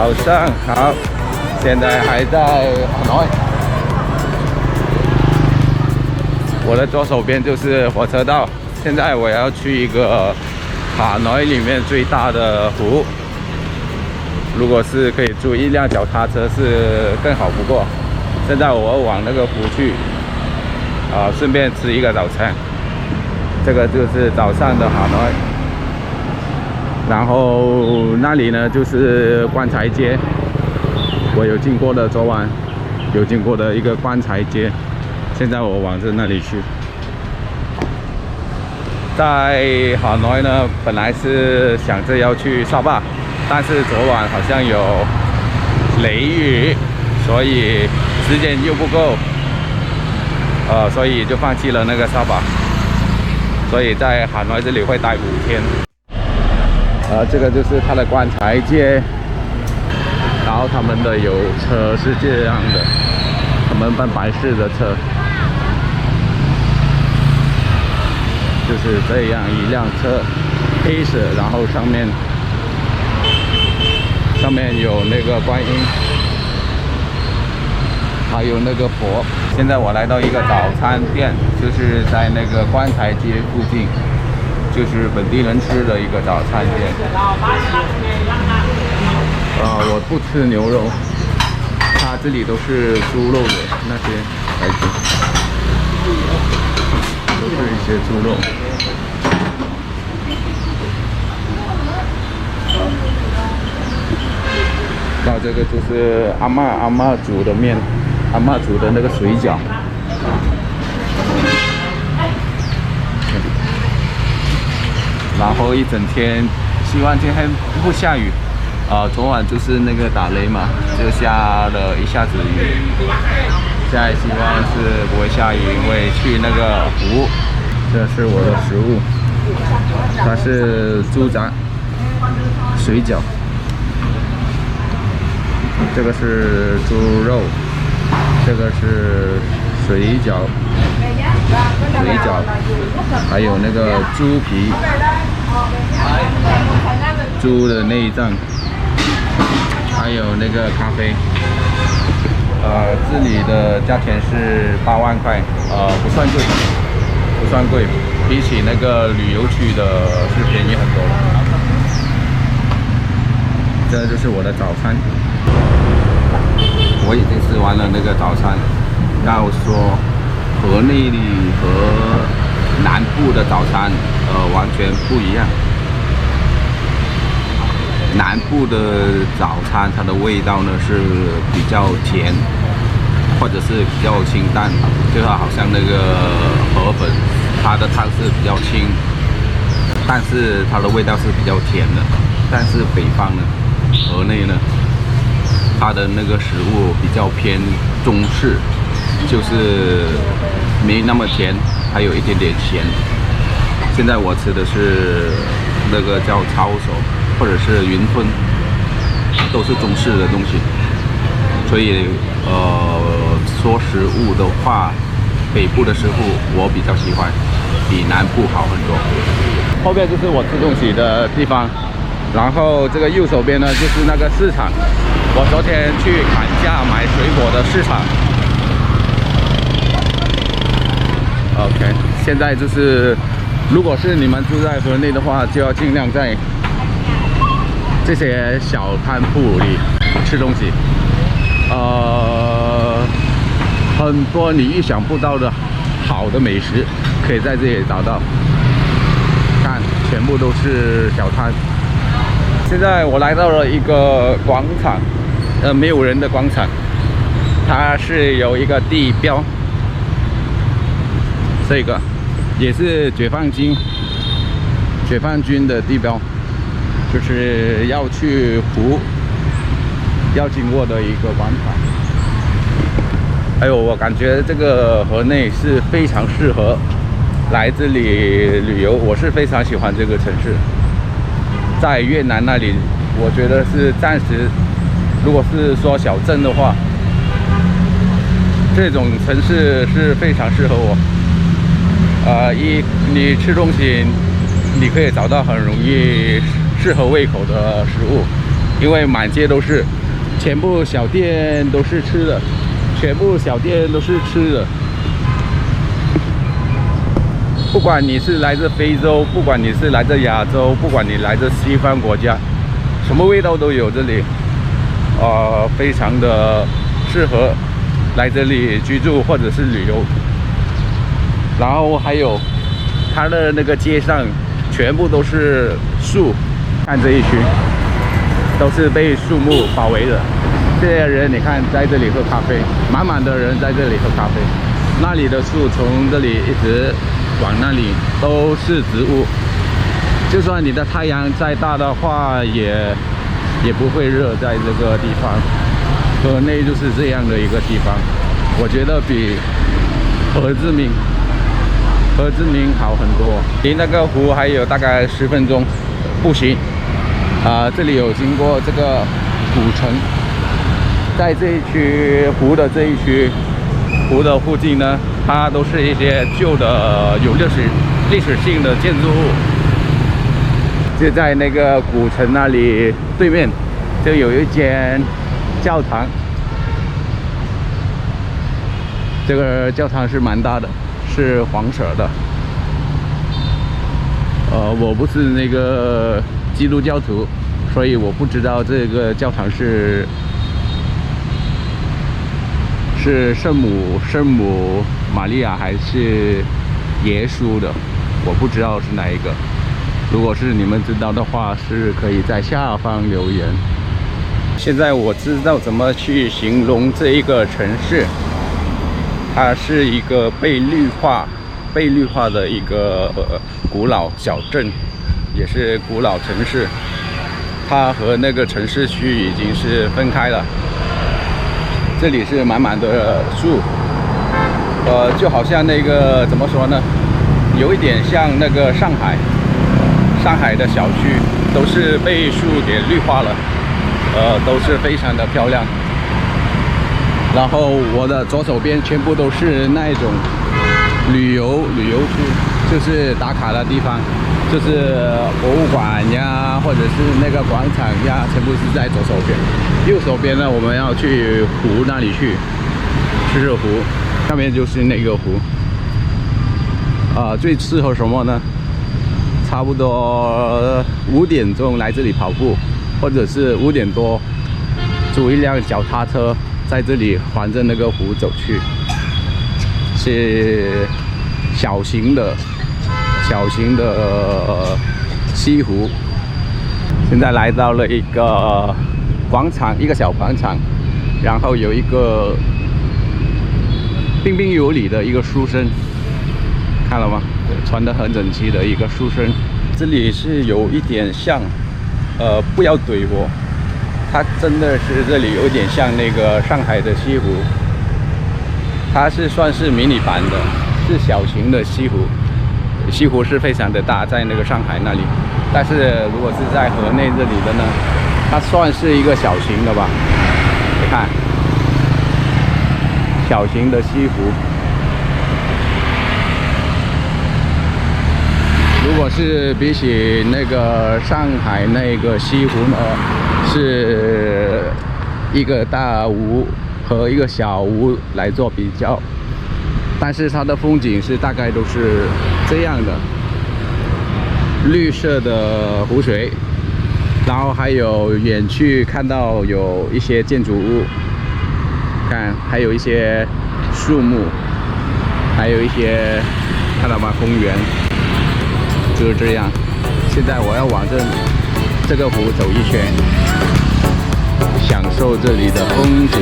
早上好，现在还在哈nội。我的左手边就是火车道，现在我要去一个哈nội里面最大的湖。如果是可以租一辆脚踏车是更好不过。现在我往那个湖去，顺便吃一个早餐。这个就是早上的哈nội。然后那里呢就是棺材街，我有经过的，昨晚有经过的一个棺材街。现在我往着那里去。在哈nội呢，本来是想着要去沙巴，但是昨晚好像有雷雨，所以时间又不够，所以就放弃了那个沙巴。所以在哈nội这里会待5天。这个就是它的棺材街，然后他们的有车是这样的，他们办白事的车就是这样一辆车，黑色，然后上面有那个观音，还有那个佛。现在我来到一个早餐店，就是在那个棺材街附近。就是本地人吃的一个早餐店。我不吃牛肉，它这里都是猪肉的那些来吃，都是一些猪肉。到这个就是阿嬷煮的面，阿嬷煮的那个水饺。然后一整天，希望今天不下雨。昨晚就是那个打雷嘛，就下了一下子雨。现在希望是不会下雨，因为去那个湖。这是我的食物，它是猪杂水饺，这个是猪肉，这个是水饺，还有那个猪皮，猪的内脏，还有那个咖啡。这里的价钱是8万块，不算贵，比起那个旅游区的是便宜很多。这就是我的早餐，我已经吃完了那个早餐。要说河内里和南部的早餐，完全不一样。南部的早餐，它的味道呢是比较甜，或者是比较清淡，就好像那个河粉，它的汤是比较清，但是它的味道是比较甜的。但是北方呢，河内呢，它的那个食物比较偏中式。就是没那么甜，还有一点点咸。现在我吃的是那个叫抄手或者是云吞，都是中式的东西。所以说食物的话，北部的食物我比较喜欢，比南部好很多。后边就是我吃东西的地方，然后这个右手边呢就是那个市场，我昨天去砍价买水果的市场。OK， 现在就是，如果是你们住在河内的话，就要尽量在这些小摊铺里吃东西。很多你意想不到的好的美食可以在这里找到。看，全部都是小摊。现在我来到了一个广场，没有人的广场，它是有一个地标。这个也是解放军的地标，就是要去湖要经过的一个广场。还有我感觉这个河内是非常适合来这里旅游，我是非常喜欢这个城市。在越南那里，我觉得是暂时，如果是说小镇的话，这种城市是非常适合我。你吃东西，你可以找到很容易适合胃口的食物。因为满街都是，全部小店都是吃的，全部小店都是吃的。不管你是来自非洲，不管你是来自亚洲，不管你来自西方国家，什么味道都有这里，非常的适合来这里居住或者是旅游。然后还有它的那个街上全部都是树，看这一区都是被树木包围的。这些人你看在这里喝咖啡，满满的人在这里喝咖啡。那里的树从这里一直往那里都是植物，就算你的太阳再大的话，也不会热在这个地方。河内就是这样的一个地方，我觉得比河志明好很多。离那个湖还有大概10分钟步行。这里有经过这个古城，在这一区湖的这一区，湖的附近呢，它都是一些旧的有历史性的建筑物。就在那个古城那里对面，就有一间教堂。这个教堂是蛮大的，是黄色的。我不是那个基督教徒，所以我不知道这个教堂是圣母玛利亚还是耶稣的，我不知道是哪一个。如果是你们知道的话，是可以在下方留言。现在我知道怎么去形容这一个城市，它是一个被绿化的一个古老小镇，也是古老城市。它和那个城市区已经是分开了。这里是满满的树，就好像那个怎么说呢，有一点像那个上海的小区都是被树给绿化了，都是非常的漂亮。然后我的左手边全部都是那一种旅游区，就是打卡的地方，就是博物馆呀，或者是那个广场呀，全部是在左手边。右手边呢，我们要去湖那里去，是湖，上面就是那个湖。最适合什么呢？差不多5点钟来这里跑步，或者是5点多租一辆脚踏车，在这里环着那个湖走去，是小型的西湖。现在来到了一个广场，一个小广场，然后有一个彬彬有礼的一个书生，看了吗？穿得很整齐的一个书生。这里是有一点像，不要怼我，它真的是这里有点像那个上海的西湖，它是算是迷你版的，是小型的西湖。西湖是非常的大，在那个上海那里，但是如果是在河内这里的呢，它算是一个小型的吧。你看，小型的西湖。如果是比起那个上海那个西湖呢，是一个大湖和一个小湖来做比较，但是它的风景是大概都是这样的，绿色的湖水，然后还有远去看到有一些建筑物，看还有一些树木，还有一些看到吗？公园。就是这样。现在我要往这个湖走一圈，享受这里的风景。